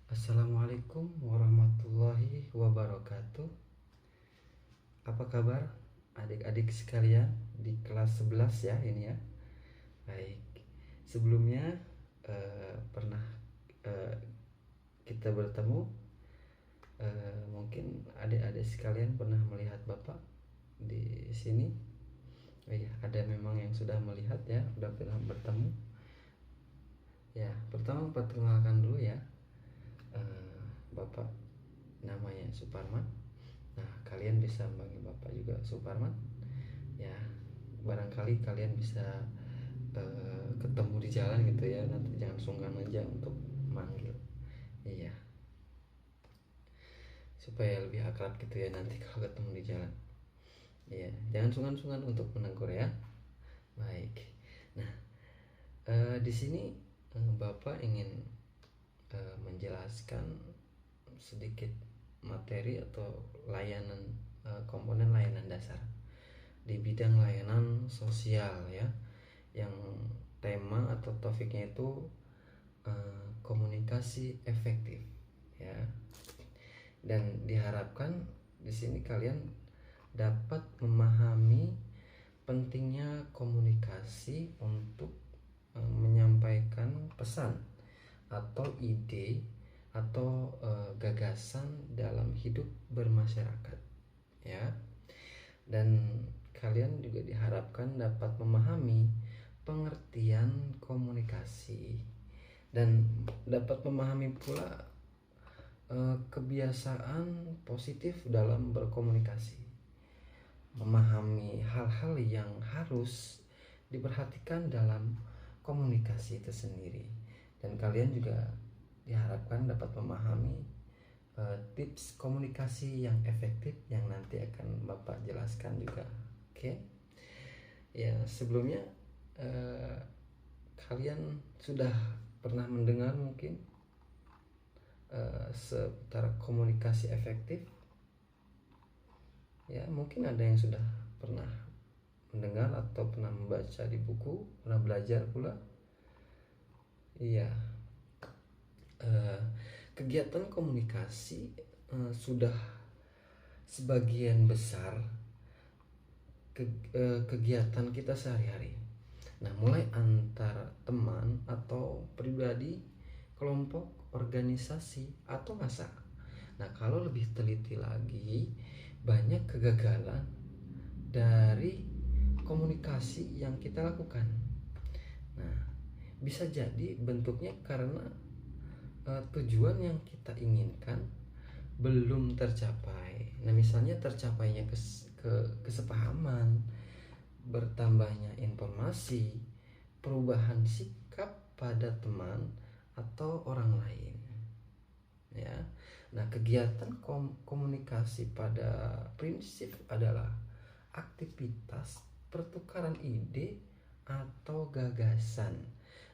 Assalamualaikum warahmatullahi wabarakatuh. Apa kabar adik-adik sekalian di kelas 11 ya ini ya. Baik. Sebelumnya pernah eh, kita bertemu. Mungkin adik-adik sekalian pernah melihat Bapak di sini. Oh iya, ada memang yang sudah melihat ya, sudah pernah bertemu. Ya, pertama perkenalkan dulu ya. Bapak namanya Suparman. Nah, kalian bisa manggil Bapak juga Suparman. Ya, barangkali kalian bisa ketemu di jalan gitu ya. Nanti jangan sungkan aja untuk manggil. Iya, supaya lebih akrab gitu ya nanti kalau ketemu di jalan. Iya, jangan sungkan-sungkan untuk menegur ya. Baik. Nah, di sini Bapak ingin menjelaskan sedikit materi atau layanan komponen layanan dasar di bidang layanan sosial ya, yang tema atau topiknya itu komunikasi efektif ya. Dan diharapkan di sini kalian dapat memahami pentingnya komunikasi untuk menyampaikan pesan atau ide atau gagasan dalam hidup bermasyarakat ya. Dan kalian juga diharapkan dapat memahami pengertian komunikasi dan dapat memahami pula kebiasaan positif dalam berkomunikasi, memahami hal-hal yang harus diperhatikan dalam komunikasi itu sendiri. Dan kalian juga diharapkan dapat memahami tips komunikasi yang efektif yang nanti akan Bapak jelaskan juga. Oke. Ya, sebelumnya kalian sudah pernah mendengar mungkin seputar komunikasi efektif. Ya, mungkin ada yang sudah pernah mendengar atau pernah membaca di buku, pernah belajar pula. Iya. Kegiatan komunikasi sudah sebagian besar kegiatan kita sehari-hari. Nah, mulai antar teman atau pribadi, kelompok, organisasi, atau massa. Nah, kalau lebih teliti lagi, banyak kegagalan dari komunikasi yang kita lakukan. Nah, bisa jadi bentuknya karena tujuan yang kita inginkan belum tercapai. Nah, misalnya tercapainya kesepahaman, bertambahnya informasi, perubahan sikap pada teman atau orang lain. Ya. Nah, kegiatan komunikasi pada prinsip adalah aktivitas pertukaran ide atau gagasan.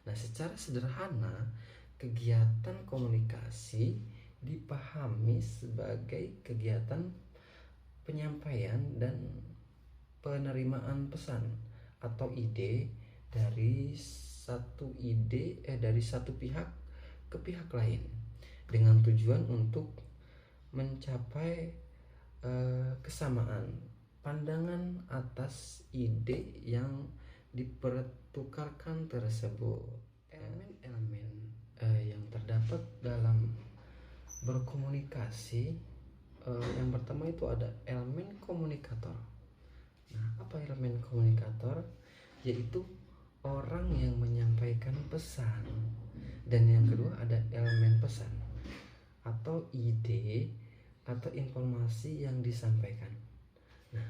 Nah, secara sederhana, kegiatan komunikasi dipahami sebagai kegiatan penyampaian dan penerimaan pesan atau ide dari satu pihak ke pihak lain dengan tujuan untuk mencapai kesamaan pandangan atas ide yang dipertukarkan tersebut. Elemen-elemen yang terdapat dalam berkomunikasi, yang pertama itu ada elemen komunikator. Nah, apa elemen komunikator? Yaitu orang yang menyampaikan pesan. Dan yang kedua ada elemen pesan atau ide atau informasi yang disampaikan. Nah,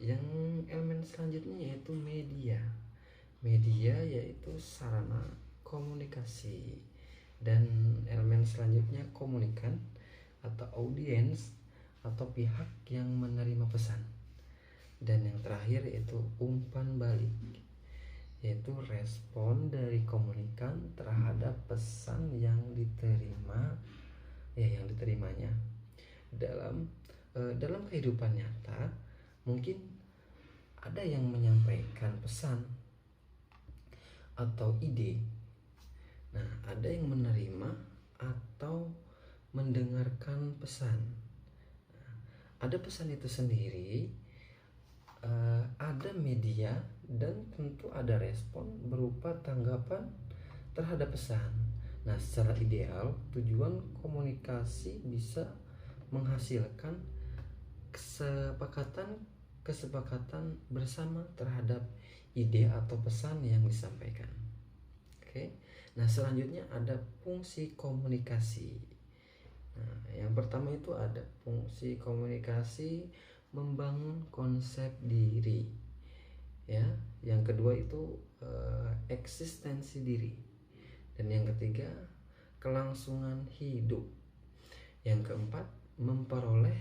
yang elemen selanjutnya yaitu media. Media yaitu sarana komunikasi. Dan elemen selanjutnya komunikan atau audiens atau pihak yang menerima pesan. Dan yang terakhir yaitu umpan balik, yaitu respon dari komunikan terhadap pesan yang diterimanya. Dalam kehidupan nyata mungkin ada yang menyampaikan pesan atau ide. Nah, ada yang menerima atau mendengarkan pesan. Ada pesan itu sendiri, ada media, dan tentu ada respon berupa tanggapan terhadap pesan. Nah, secara ideal, tujuan komunikasi bisa menghasilkan kesepakatan bersama terhadap ide atau pesan yang disampaikan. Oke. Nah, selanjutnya ada fungsi komunikasi. Nah, yang pertama itu ada fungsi komunikasi membangun konsep diri. Ya, yang kedua itu eksistensi diri. Dan yang ketiga, kelangsungan hidup. Yang keempat, memperoleh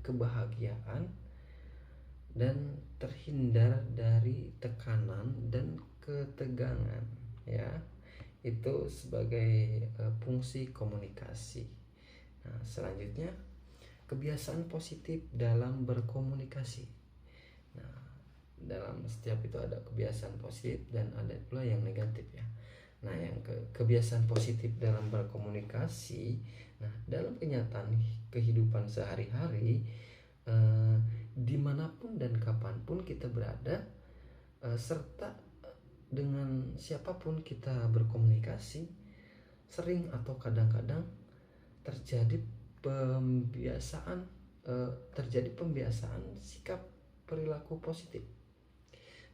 kebahagiaan dan terhindar dari tekanan dan ketegangan. Ya, itu sebagai fungsi komunikasi. Nah, selanjutnya, kebiasaan positif dalam berkomunikasi. Nah, dalam setiap itu ada kebiasaan positif dan ada pula yang negatif ya. Nah, yang kebiasaan positif dalam berkomunikasi, nah dalam kenyataan kehidupan sehari-hari, dimanapun dan kapanpun kita berada, serta dengan siapapun kita berkomunikasi, sering atau kadang-kadang terjadi pembiasaan sikap perilaku positif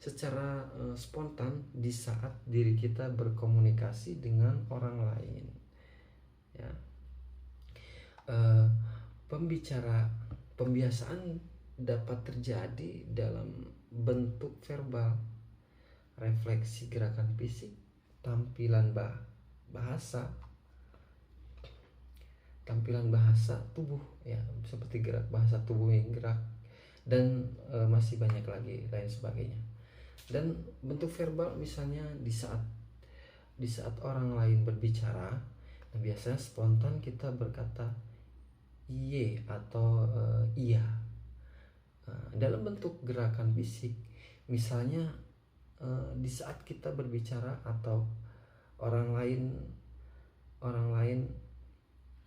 secara spontan di saat diri kita berkomunikasi dengan orang lain. Ya, pembiasaan dapat terjadi dalam bentuk verbal, refleksi gerakan fisik, tampilan bahasa tubuh, ya seperti gerak bahasa tubuh yang gerak, dan masih banyak lagi lain sebagainya. Dan bentuk verbal misalnya di saat orang lain berbicara, nah biasanya spontan kita berkata iye atau iya. Dalam bentuk gerakan fisik, misalnya di saat kita berbicara atau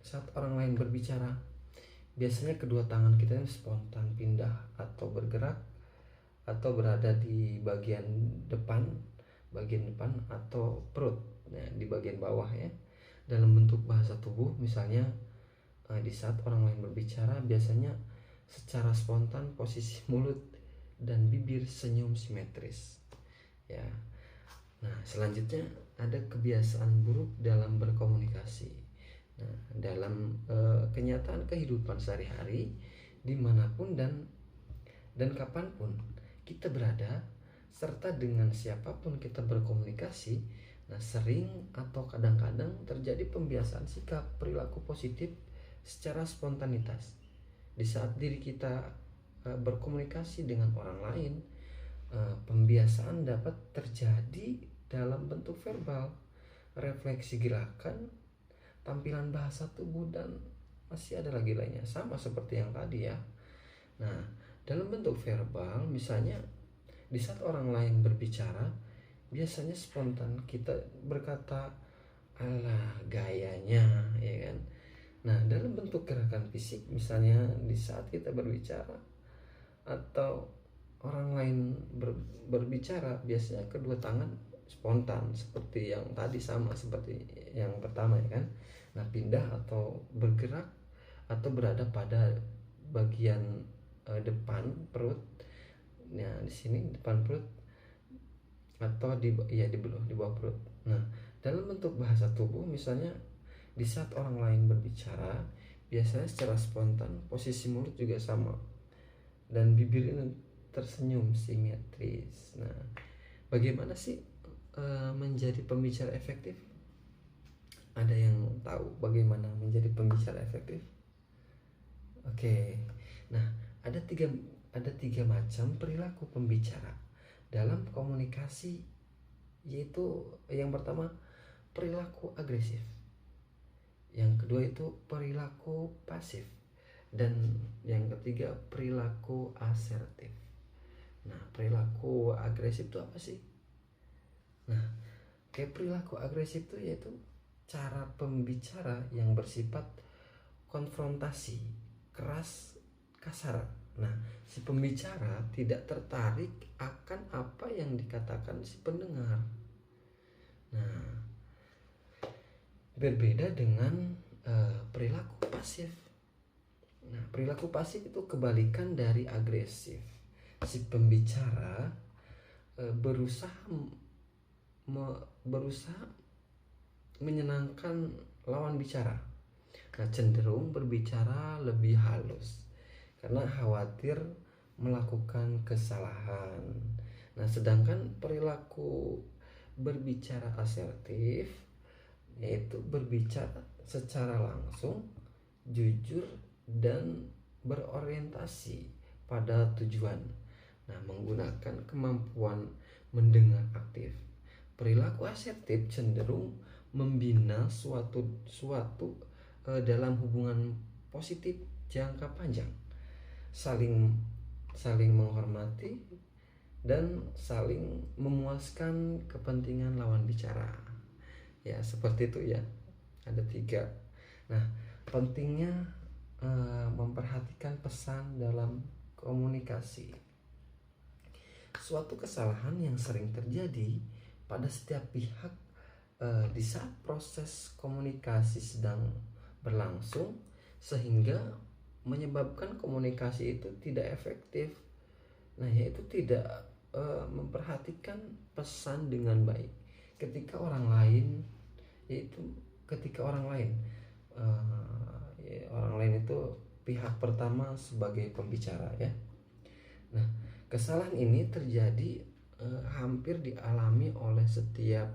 saat orang lain berbicara, biasanya kedua tangan kita spontan pindah atau bergerak atau berada di bagian depan atau perut, nah, di bagian bawah ya. Dalam bentuk bahasa tubuh, misalnya di saat orang lain berbicara, biasanya secara spontan posisi mulut dan bibir senyum simetris. Ya. Nah, selanjutnya ada kebiasaan buruk dalam berkomunikasi. Nah, dalam kenyataan kehidupan sehari-hari, dimanapun dan kapanpun kita berada, serta dengan siapapun kita berkomunikasi, nah sering atau kadang-kadang terjadi pembiasaan sikap perilaku positif secara spontanitas. Di saat diri kita berkomunikasi dengan orang lain, pembiasaan dapat terjadi dalam bentuk verbal, refleksi gerakan, tampilan bahasa tubuh, dan masih ada lagi lainnya, sama seperti yang tadi ya. Nah, dalam bentuk verbal, misalnya di saat orang lain berbicara, biasanya spontan kita berkata alah gayanya, ya kan. Nah, dalam bentuk gerakan fisik, misalnya di saat kita berbicara atau orang lain berbicara, biasanya kedua tangan spontan seperti yang tadi, sama seperti yang pertama ya kan. Nah, pindah atau bergerak atau berada pada bagian depan perut, ya di sini depan perut atau di bawah perut. Nah, dalam bentuk bahasa tubuh, misalnya di saat orang lain berbicara, biasanya secara spontan posisi mulut juga sama dan bibir ini tersenyum simetris. Nah, bagaimana sih menjadi pembicara efektif? Ada yang tahu bagaimana menjadi pembicara efektif? Oke. Nah, ada tiga macam perilaku pembicara dalam komunikasi, yaitu yang pertama perilaku agresif, yang kedua itu perilaku pasif, dan yang ketiga perilaku asertif. Nah, perilaku agresif itu apa sih? Nah, kayak perilaku agresif itu yaitu cara pembicara yang bersifat konfrontasi, keras, kasar. Nah, si pembicara tidak tertarik akan apa yang dikatakan si pendengar. Nah, berbeda dengan perilaku pasif. Nah, perilaku pasif itu kebalikan dari agresif. Si pembicara berusaha menyenangkan lawan bicara. Nah, cenderung berbicara lebih halus karena khawatir melakukan kesalahan. Nah, sedangkan perilaku berbicara asertif yaitu berbicara secara langsung, jujur, dan berorientasi pada tujuan. Nah, menggunakan kemampuan mendengar aktif. Perilaku asertif cenderung membina suatu dalam hubungan positif jangka panjang, saling menghormati dan saling memuaskan kepentingan lawan bicara. Ya, seperti itu ya. Ada 3. Nah, pentingnya memperhatikan pesan dalam komunikasi. Suatu kesalahan yang sering terjadi pada setiap pihak di saat proses komunikasi sedang berlangsung, sehingga menyebabkan komunikasi itu tidak efektif. Nah, yaitu tidak memperhatikan pesan dengan baik. Ketika orang lain itu pihak pertama sebagai pembicara ya. Nah, kesalahan ini terjadi hampir dialami oleh setiap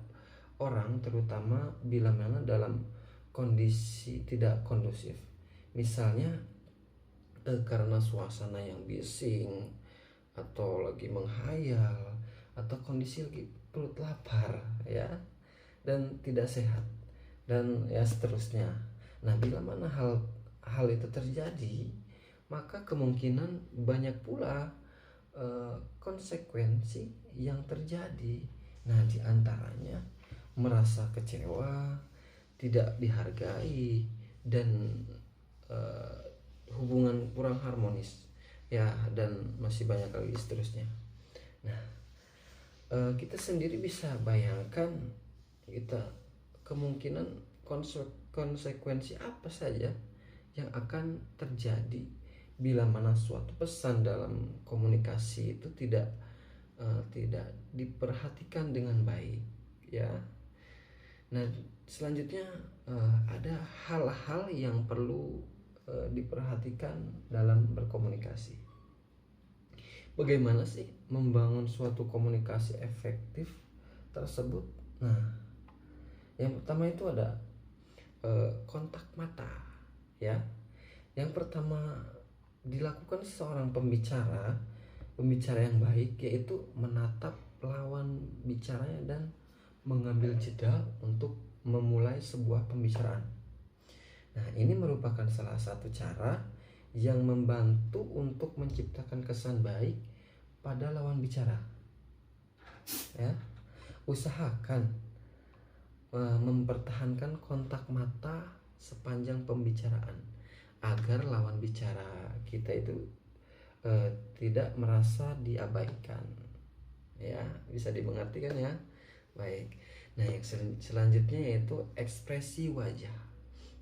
orang, terutama bila mana dalam kondisi tidak kondusif. Misalnya karena suasana yang bising, atau lagi menghayal, atau kondisi lagi perut lapar ya, dan tidak sehat, dan ya seterusnya. Nah, bila mana hal itu terjadi, maka kemungkinan banyak pula konsekuensi yang terjadi. Nah, diantaranya merasa kecewa, tidak dihargai, dan hubungan kurang harmonis ya, dan masih banyak lagi seterusnya. Nah, kita sendiri bisa bayangkan kemungkinan konsekuensi apa saja yang akan terjadi bila mana suatu pesan dalam komunikasi itu tidak diperhatikan dengan baik ya. Nah, selanjutnya ada hal-hal yang perlu diperhatikan dalam berkomunikasi. Bagaimana sih membangun suatu komunikasi efektif tersebut? Nah, yang pertama itu ada kontak mata ya. Yang pertama dilakukan seorang pembicara yang baik yaitu menatap lawan bicaranya dan mengambil jeda untuk memulai sebuah pembicaraan. Nah, ini merupakan salah satu cara yang membantu untuk menciptakan kesan baik pada lawan bicara. Ya, usahakan mempertahankan kontak mata sepanjang pembicaraan agar lawan bicara kita itu tidak merasa diabaikan. Ya, bisa dimengerti kan ya? Baik. Nah, yang selanjutnya yaitu ekspresi wajah.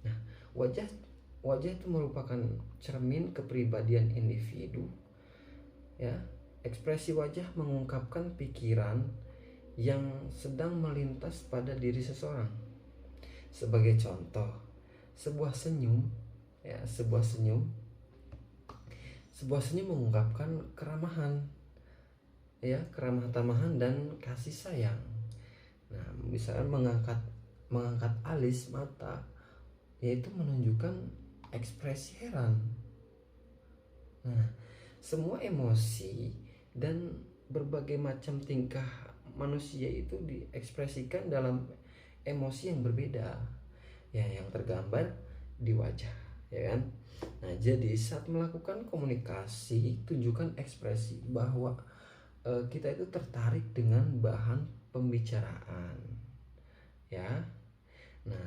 Nah, wajah itu merupakan cermin kepribadian individu. Ya, ekspresi wajah mengungkapkan pikiran yang sedang melintas pada diri seseorang. Sebagai contoh, sebuah senyum mengungkapkan keramahan, ya, keramah tamahan dan kasih sayang. Nah, misalnya mengangkat alis mata, yaitu menunjukkan ekspresi heran. Nah, semua emosi dan berbagai macam tingkah manusia itu diekspresikan dalam emosi yang berbeda, ya, yang tergambar di wajah, ya kan? Nah, jadi saat melakukan komunikasi, tunjukkan ekspresi bahwa kita itu tertarik dengan bahan pembicaraan, ya. Nah,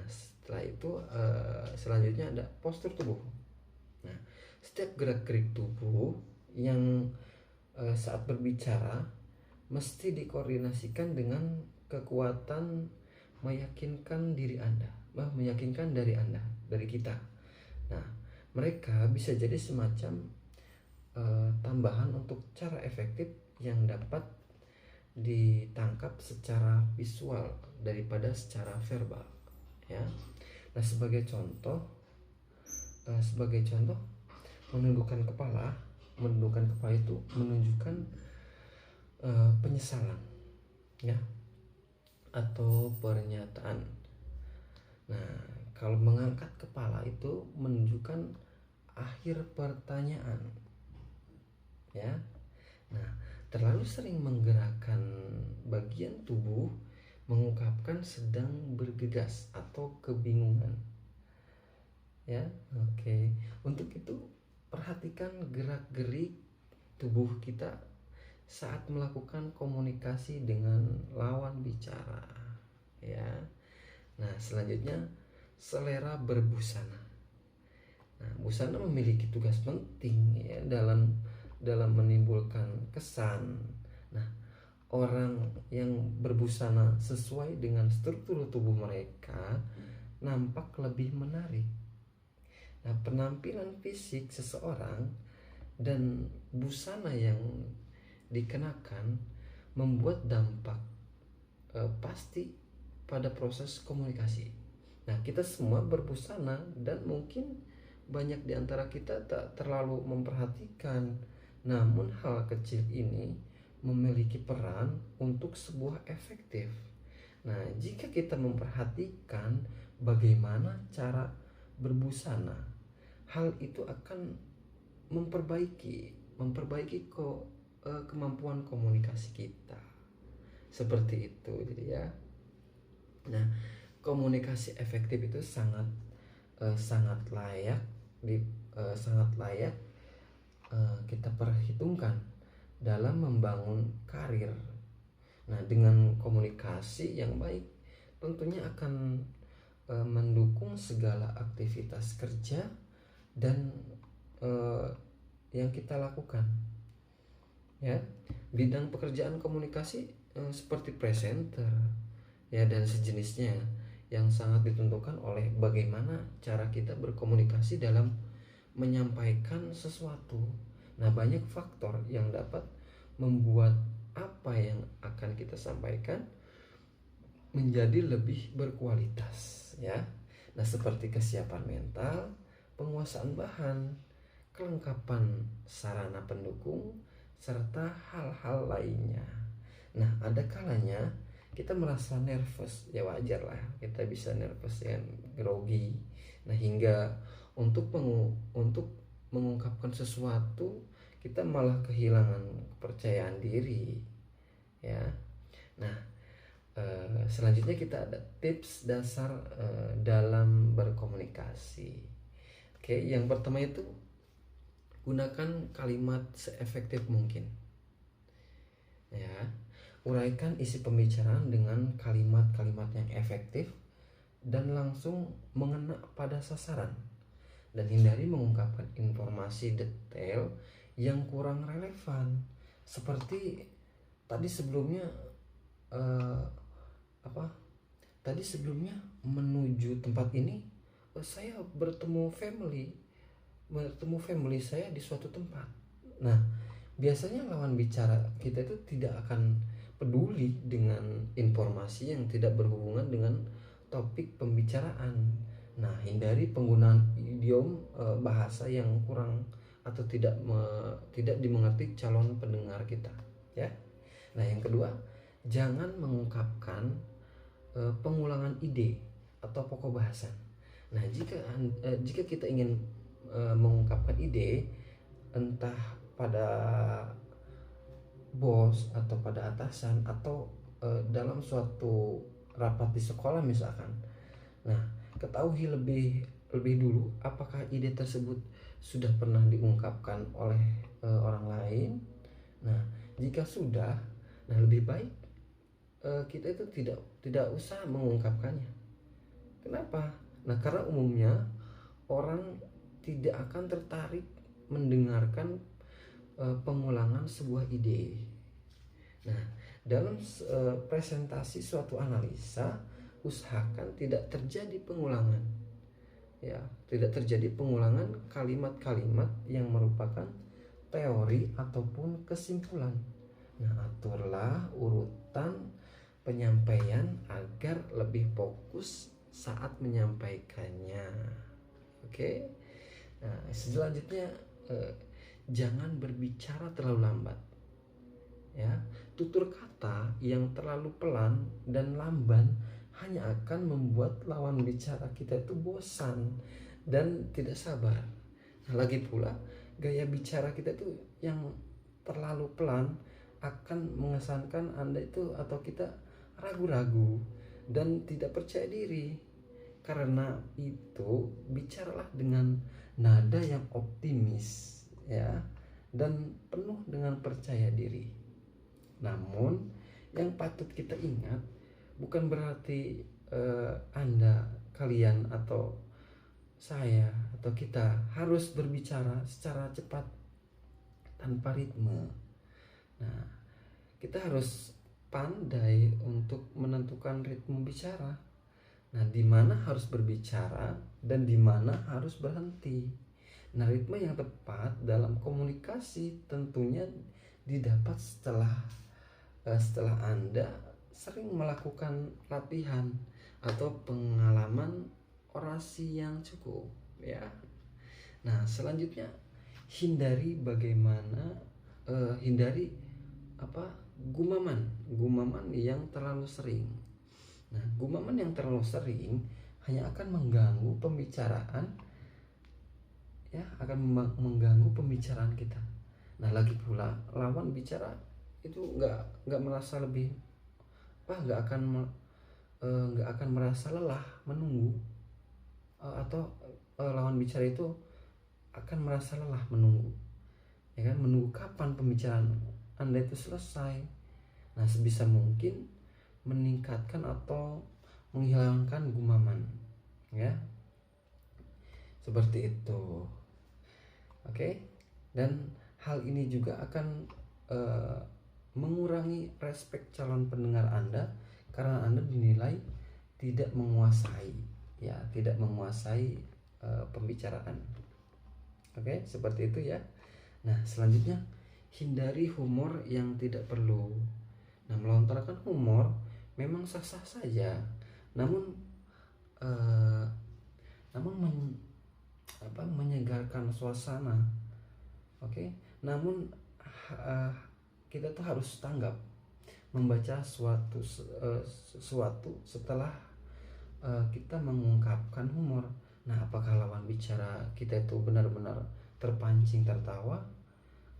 Setelah itu selanjutnya ada postur tubuh. Nah, setiap gerak-gerik tubuh yang saat berbicara mesti dikoordinasikan dengan kekuatan meyakinkan diri Anda, meyakinkan dari kita. Nah, mereka bisa jadi semacam tambahan untuk cara efektif yang dapat ditangkap secara visual daripada secara verbal, ya. Nah, sebagai contoh menundukkan kepala itu menunjukkan penyesalan, ya, atau pernyataan. Nah, kalau mengangkat kepala itu menunjukkan akhir pertanyaan, ya. Nah, terlalu sering menggerakkan bagian tubuh mengungkapkan sedang bergegas atau kebingungan, ya. Oke. Untuk itu perhatikan gerak-gerik tubuh kita saat melakukan komunikasi dengan lawan bicara, ya. Nah, selanjutnya selera berbusana. Nah, busana memiliki tugas penting, ya, dalam menimbulkan kesan. Nah, orang yang berbusana sesuai dengan struktur tubuh mereka nampak lebih menarik. Nah, penampilan fisik seseorang dan busana yang dikenakan membuat dampak pasti pada proses komunikasi. Nah, kita semua berbusana dan mungkin banyak di antara kita tak terlalu memperhatikan. Namun hal kecil ini memiliki peran untuk sebuah efektif. Nah, jika kita memperhatikan bagaimana cara berbusana, hal itu akan memperbaiki kemampuan komunikasi kita. Seperti itu, jadi ya. Nah, komunikasi efektif itu sangat layak kita perhitungkan dalam membangun karir. Nah, dengan komunikasi yang baik tentunya akan mendukung segala aktivitas kerja dan yang kita lakukan, ya. Bidang pekerjaan komunikasi seperti presenter, ya, dan sejenisnya yang sangat ditentukan oleh bagaimana cara kita berkomunikasi dalam menyampaikan sesuatu. Nah, banyak faktor yang dapat membuat apa yang akan kita sampaikan menjadi lebih berkualitas, ya. Nah, seperti kesiapan mental, penguasaan bahan, kelengkapan sarana pendukung, serta hal-hal lainnya. Nah, ada kalanya kita merasa nervous, ya wajar lah, kita bisa nervous dan grogi. Nah, hingga untuk mengungkapkan sesuatu kita malah kehilangan kepercayaan diri, ya. Nah, selanjutnya kita ada tips dasar dalam berkomunikasi. Oke, yang pertama itu gunakan kalimat seefektif mungkin, ya. Uraikan isi pembicaraan dengan kalimat-kalimat yang efektif dan langsung mengena pada sasaran, dan hindari mengungkapkan informasi detail yang kurang relevan. Seperti tadi sebelumnya menuju tempat ini saya bertemu family saya di suatu tempat. Nah, biasanya lawan bicara kita itu tidak akan peduli dengan informasi yang tidak berhubungan dengan topik pembicaraan. Nah, hindari penggunaan idiom bahasa yang kurang atau tidak dimengerti calon pendengar kita, ya. Nah, yang kedua, jangan mengungkapkan pengulangan ide atau pokok bahasan. Nah, jika kita ingin mengungkapkan ide entah pada bos atau pada atasan atau dalam suatu rapat di sekolah misalkan. Nah, ketahui lebih dulu apakah ide tersebut sudah pernah diungkapkan oleh orang lain. Nah, jika sudah, nah lebih baik kita itu tidak usah mengungkapkannya. Kenapa? Nah, karena umumnya orang tidak akan tertarik mendengarkan pengulangan sebuah ide. Nah, dalam presentasi suatu analisa, usahakan tidak terjadi pengulangan. Ya, tidak terjadi pengulangan kalimat-kalimat yang merupakan teori ataupun kesimpulan. Nah, aturlah urutan penyampaian agar lebih fokus saat menyampaikannya. Oke. Nah, selanjutnya jangan berbicara terlalu lambat. Ya, tutur kata yang terlalu pelan dan lamban hanya akan membuat lawan bicara kita itu bosan dan tidak sabar. Nah, lagi pula gaya bicara kita itu yang terlalu pelan akan mengesankan Anda itu atau kita ragu-ragu dan tidak percaya diri. Karena itu, bicaralah dengan nada yang optimis, ya, dan penuh dengan percaya diri. Namun yang patut kita ingat, bukan berarti kalian atau saya atau kita harus berbicara secara cepat tanpa ritme. Nah, kita harus pandai untuk menentukan ritme bicara. Nah, di mana harus berbicara dan di mana harus berhenti. Nah, ritme yang tepat dalam komunikasi tentunya didapat setelah Anda sering melakukan latihan atau pengalaman orasi yang cukup, ya. Nah, selanjutnya hindari gumaman yang terlalu sering. Nah, gumaman yang terlalu sering hanya akan mengganggu pembicaraan, ya, akan mengganggu pembicaraan kita. Nah, lagi pula lawan bicara itu nggak merasa lebih nggak akan merasa lelah menunggu, atau lawan bicara itu akan merasa lelah menunggu, ya kan, menunggu kapan pembicaraan Anda itu selesai. Nah, sebisa mungkin meningkatkan atau menghilangkan gumaman, ya, seperti itu. Oke. Dan hal ini juga akan mengurangi respek calon pendengar Anda karena Anda dinilai tidak menguasai pembicaraan. Oke, seperti itu ya. Nah, selanjutnya hindari humor yang tidak perlu. Nah, melontarkan humor memang sah-sah saja, namun menyegarkan suasana. Oke. Namun kita tuh harus tanggap membaca sesuatu setelah kita mengungkapkan humor. Nah, apakah lawan bicara kita itu benar-benar terpancing tertawa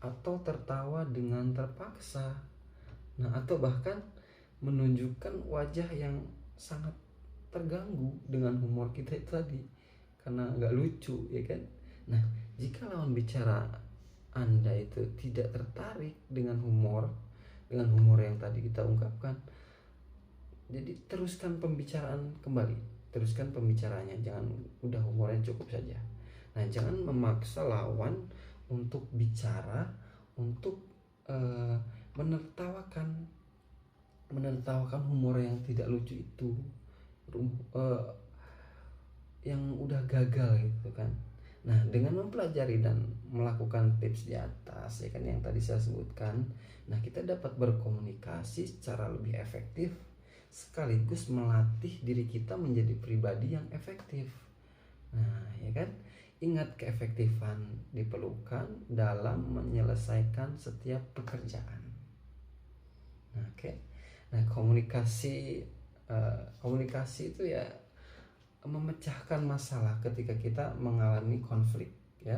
atau tertawa dengan terpaksa? Nah, atau bahkan menunjukkan wajah yang sangat terganggu dengan humor kita itu tadi karena nggak lucu, ya kan? Nah, jika lawan bicara Anda itu tidak tertarik dengan humor yang tadi kita ungkapkan, jadi teruskan pembicaraannya, jangan udah humornya cukup saja. Nah, jangan memaksa lawan untuk bicara untuk menertawakan humor yang tidak lucu itu, yang udah gagal gitu kan. Nah, dengan mempelajari dan melakukan tips di atas, ya kan, yang tadi saya sebutkan, nah, kita dapat berkomunikasi secara lebih efektif sekaligus melatih diri kita menjadi pribadi yang efektif. Nah, ya kan, ingat keefektifan diperlukan dalam menyelesaikan setiap pekerjaan. Nah, oke. Nah, komunikasi itu ya memecahkan masalah ketika kita mengalami konflik, ya.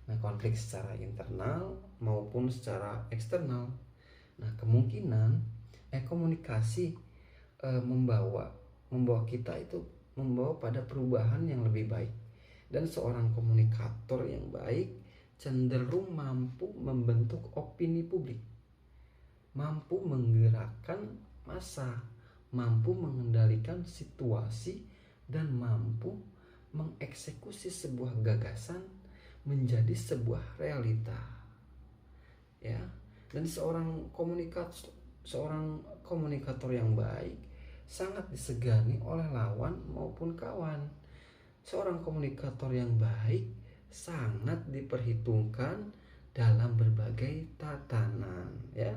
Nah, konflik secara internal maupun secara eksternal. Nah, kemungkinan komunikasi membawa kita itu pada perubahan yang lebih baik. Dan seorang komunikator yang baik cenderung mampu membentuk opini publik, mampu menggerakkan massa, mampu mengendalikan situasi dan mampu mengeksekusi sebuah gagasan menjadi sebuah realita. Ya, dan seorang komunikator yang baik sangat disegani oleh lawan maupun kawan. Seorang komunikator yang baik sangat diperhitungkan dalam berbagai tatanan, ya.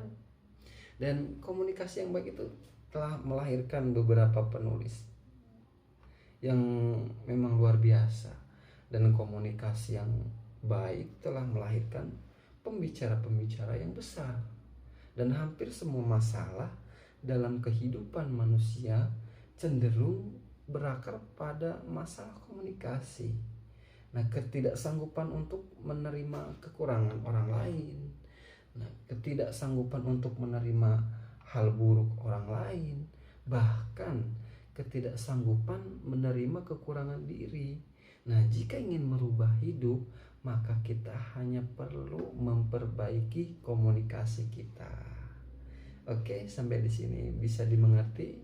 Dan komunikasi yang baik itu telah melahirkan beberapa penulis yang memang luar biasa, dan komunikasi yang baik telah melahirkan pembicara-pembicara yang besar. Dan hampir semua masalah dalam kehidupan manusia cenderung berakar pada masalah komunikasi. Nah, ketidaksanggupan untuk menerima kekurangan orang lain, ketidaksanggupan untuk menerima hal buruk orang lain, bahkan ketidaksanggupan menerima kekurangan diri. Nah, jika ingin merubah hidup, maka kita hanya perlu memperbaiki komunikasi kita. Oke, sampai di sini bisa dimengerti?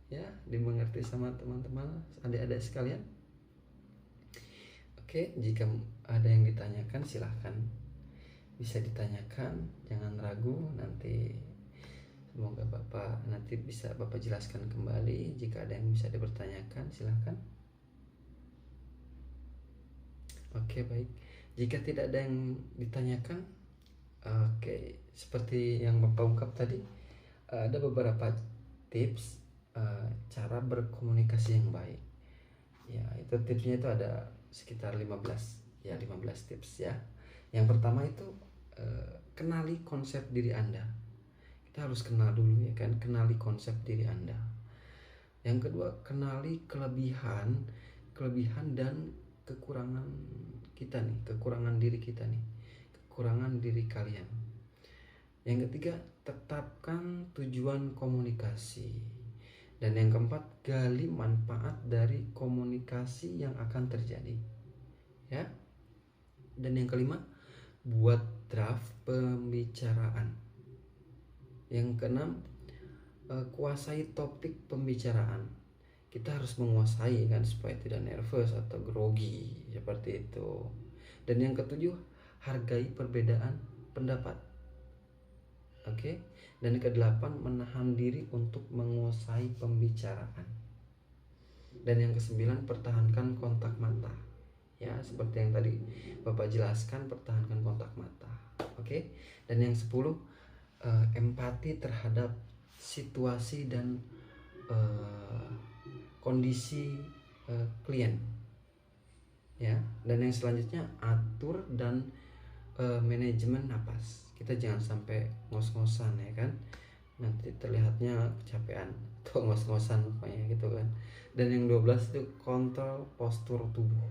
Ya, dimengerti sama teman-teman, adik-adik sekalian? Oke, jika ada yang ditanyakan silahkan bisa ditanyakan, jangan ragu. Nanti semoga Bapak nanti bisa Bapak jelaskan kembali. Jika ada yang bisa dipertanyakan silahkan. Oke, baik. Jika tidak ada yang ditanyakan, oke, seperti yang Bapak ungkap tadi, ada beberapa tips cara berkomunikasi yang baik. Ya, itu tipsnya itu ada sekitar 15 tips ya. Yang pertama itu kenali konsep diri Anda. Kita harus kenal dulu ya kan, kenali konsep diri Anda. Yang kedua, kenali kelebihan dan kekurangan kita nih, kekurangan diri kita nih, kekurangan diri kalian. Yang ketiga, tetapkan tujuan komunikasi. Dan yang keempat, gali manfaat dari komunikasi yang akan terjadi. Ya. Dan yang kelima, buat draft pembicaraan. Yang keenam, kuasai topik pembicaraan. Kita harus menguasai kan supaya tidak nervous atau grogi seperti itu. Dan yang ketujuh, hargai perbedaan pendapat. Oke. Dan kedelapan, menahan diri untuk menguasai pembicaraan. Dan yang kesembilan, pertahankan kontak mata. Ya, seperti yang tadi Bapak jelaskan, pertahankan kontak mata. Oke. Dan yang 10, empati terhadap situasi dan kondisi klien. Ya. Dan yang selanjutnya, atur dan manajemen napas. Kita jangan sampai ngos-ngosan ya kan, nanti terlihatnya kecapean atau ngos-ngosan pokoknya gitu kan. Dan yang 12 itu kontrol postur tubuh.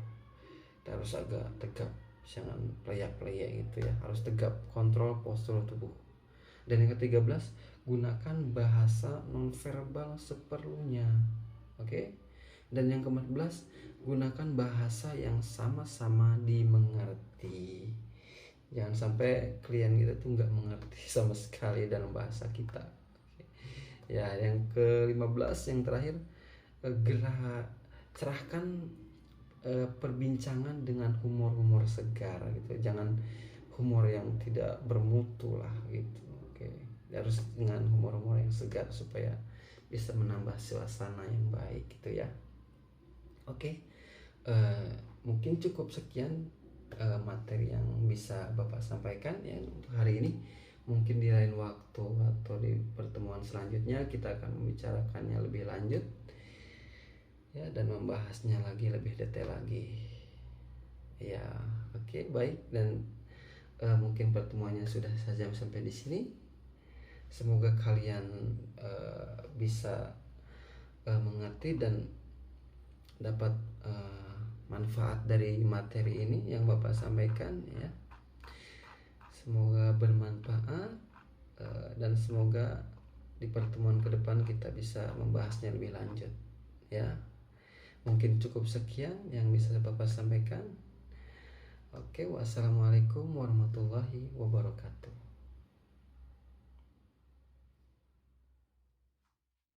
Kita harus agak tegap, jangan peleyak-peleyak gitu ya, harus tegap, kontrol postur tubuh. Dan yang ke-13, gunakan bahasa nonverbal seperlunya. Oke. Dan yang ke-14, gunakan bahasa yang sama-sama dimengerti. Jangan sampai klien kita tuh nggak mengerti sama sekali dalam bahasa kita. Ya, yang ke-15 yang terakhir, cerahkan perbincangan dengan humor segar gitu. Jangan humor yang tidak bermutu lah gitu. Oke. Harus dengan humor yang segar supaya bisa menambah suasana yang baik gitu ya. Oke. Mungkin cukup sekian materi yang bisa Bapak sampaikan ya untuk hari ini. Mungkin di lain waktu atau di pertemuan selanjutnya kita akan membicarakannya lebih lanjut ya, dan membahasnya lagi lebih detail lagi ya. Oke, baik. Dan mungkin pertemuannya sudah saja sampai di sini. Semoga kalian bisa mengerti dan dapat manfaat dari materi ini yang Bapak sampaikan ya. Semoga bermanfaat dan semoga di pertemuan ke depan kita bisa membahasnya lebih lanjut ya. Mungkin cukup sekian yang bisa Bapak sampaikan. Oke, wassalamualaikum warahmatullahi wabarakatuh.